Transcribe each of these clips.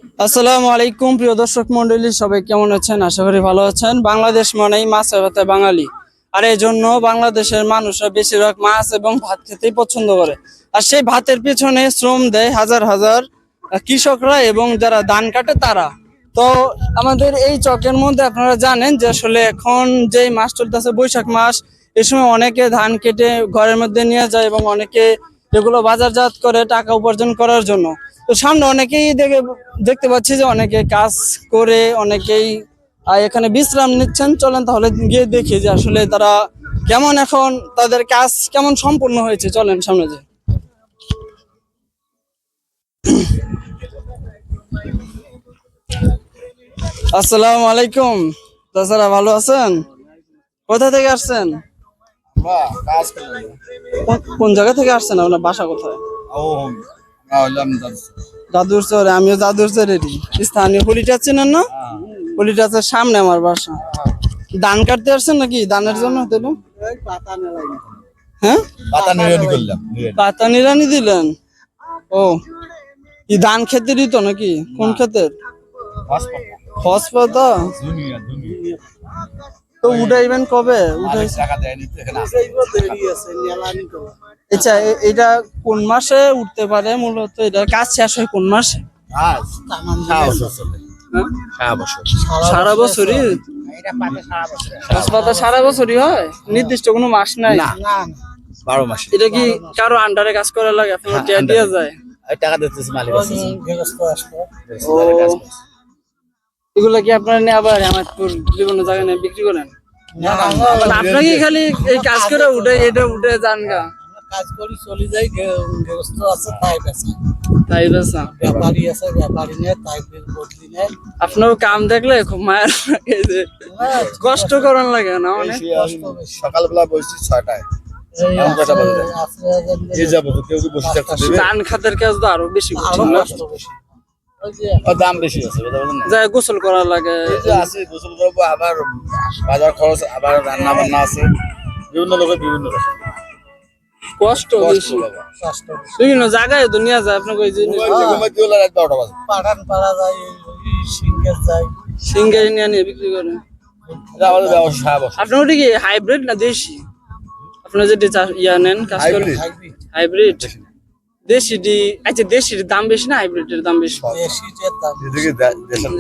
আসসালামু আলাইকুম প্রিয় দর্শক মন্ডলী, সবাই কেমন আছেন? আশা করি ভালো আছেন। বাংলাদেশ মানেই মাছে ভাতে বাঙালি, আর এই জন্য বাংলাদেশের মানুষরা বেশিরভাগ মাছ এবং ভাত খেতেই পছন্দ করে। আর সেই ভাতের পিছনে শ্রম দেয় হাজার হাজার কৃষকরা এবং যারা ধান কাটে তারা। তো আমাদের এই চকের মধ্যে আপনারা জানেন যে আসলে এখন যেই মাস চলতেছে বৈশাখ মাস, এই সময় অনেকে ধান কেটে ঘরের মধ্যে নিয়ে যায় এবং অনেকে এগুলো বাজারজাত করে টাকা উপার্জন করার জন্য। তো সামনে অনেকেই দেখতে পাচ্ছি যে অনেকে কাজ করে, অনেকেই এখানে বিশ্রাম নিচ্ছেন। চলেন তাহলে গিয়ে দেখি যে আসলে তারা কেমন, এখন তাদের কাজ কেমন সম্পূর্ণ হয়েছে। চলেন সামনে যে। আসসালামু আলাইকুম তাছাড়া, ভালো আছেন? কোথা থেকে আসছেন? কোন জায়গা থেকে আসছেন? আপনার বাসা কোথায়? দাদুর চরে। আমিও দাদুর চরেরই স্থানীয়। পুলিটা চেনেন না? পুলিটাচের সামনে আমার বাসা। ধান কাটতে আসছেন নাকি ধানের জন্য? হ্যাঁ, পাতা নিড়ানি দিলেন। ও, কি ধান খেতে দিত নাকি? কোন ক্ষেতের? পাতা। তো উঠাইবেন কবে? আচ্ছা, এটা কোন মাসে উঠতে পারে মূলত? এটা কাজ শেষ হয় কোন মাসে? সারা বছরই পাতা সারা বছরই হয়? নির্দিষ্ট কোনো মাস নাই? 12 মাস। এটা কি কারো আন্ডারে কাজ করা লাগে? আপনার টাকা দেওয়া যায়? টাকা দিতেছে মালিক আছে। এগুলা কি আপনারা নিয়ে আবার হেমায়তপুর বিভিন্ন জায়গায় নিয়ে বিক্রি করেন? আপনাকে খালি এই কাজ করে উঠে এটা উঠে যান গা? কাজ করি চলে যাই, গৃহস্থ আছে তাই বেচা। তাই বেচা? ব্যাপারী আছে, ব্যাপারী নেয় তাই বদলি নেয়। আপনার কাম দেখলে খুব মায়ের লাগে, যে কষ্ট করার লাগে না অনেক? সকালবেলা বসছি 6টায়, ধান খাতের কাজ তো আরো বেশি কঠিন না? দাম বেশি আছে, যাই গোসল করা লাগে, গোসল করবো, আবার বাজার খরচ, আবার রান্না বান্না আছে, বিভিন্ন লোকের বিভিন্ন রকম কষ্ট বেশি। বিভিন্ন জায়গায় তো নিয়ে যায় আপনাকে ওই জিনিস। পাঠান পাড়া যায়, সিঙ্গের যায়, সিঙ্গার নিয়ে বিক্রি করে। আপনার ওটা কি হাইব্রিড না দেশি? আপনার যেটা নেন কাজ করেন হাইব্রিড? দেশিটি, আচ্ছা দেশির দাম বেশি না হাইব্রিডের দাম বেশি?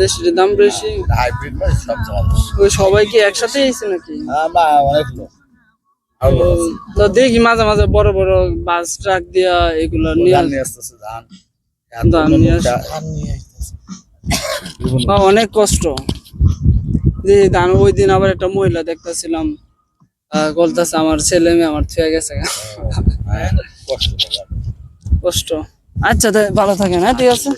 দেশির দাম বেশি। ওই সবাই কি একসাথে এসে নাকি? তো দেখি মাঝে মাঝে বড় বড় বাস ট্রাক দিয়া এগুলো নিয়ে আসতেছে ধান নিয়ে অনেক কষ্ট। যে ধান ওই দিন আবার একটা মহিলা দেখতেছিলাম বলতেছে আমার ছেলে মেয়ে আমার থুয়ে গেছে। কষ্ট। আচ্ছা ভালো থাকেন। হ্যাঁ, ঠিক আছে।